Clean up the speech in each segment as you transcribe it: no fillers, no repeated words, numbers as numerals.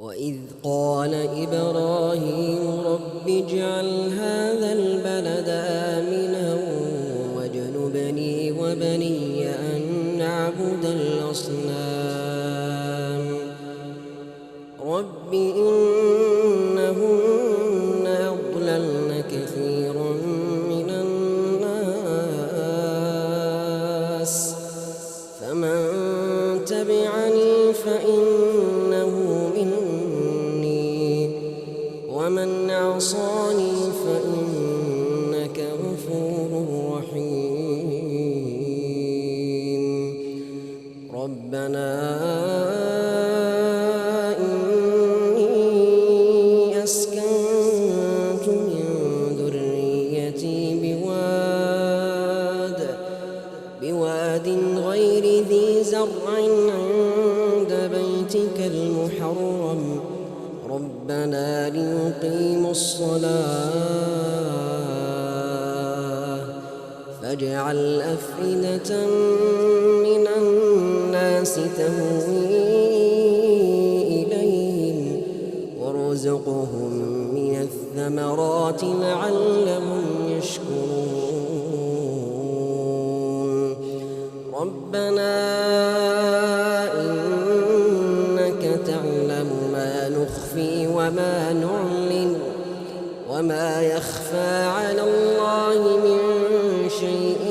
وإذ قال إبراهيم رب اجعل هذا البلد آمنا واجنبني وبني أن نعبد الأصنام رب إنهن أضللن كثيرا من الناس فمن تبعني فإنه مني ومن عصاني فإنك غفور رحيم ربنا إني أسكنت من ذريتي بواد غير ذي زرع عند بيتك المحرم ربنا ليقيموا الصلاة فاجعل أفئدة من الناس تهوي إليهم وارزقهم من الثمرات لعلهم يشكرون ربنا إنك تعلم ما نخفي وما نعلن وما يخفى على الله من شيء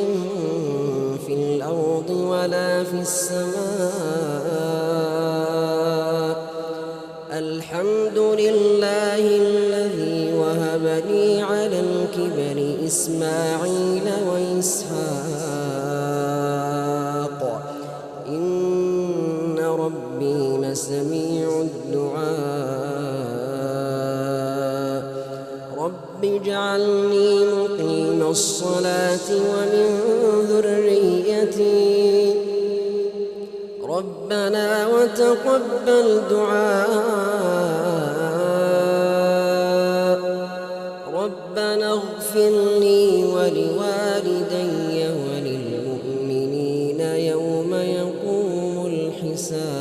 في الأرض ولا في السماء الحمد لله الذي وهب لي على الكبر إسماعيل وإسحاق إن ربي لسميع الدعاء رب اجعلني مقيم الصلاة ومن ذريتي ربنا وتقبل دعاء ربنا اغفر لي ولوالدي وللمؤمنين يوم يقوم الحساب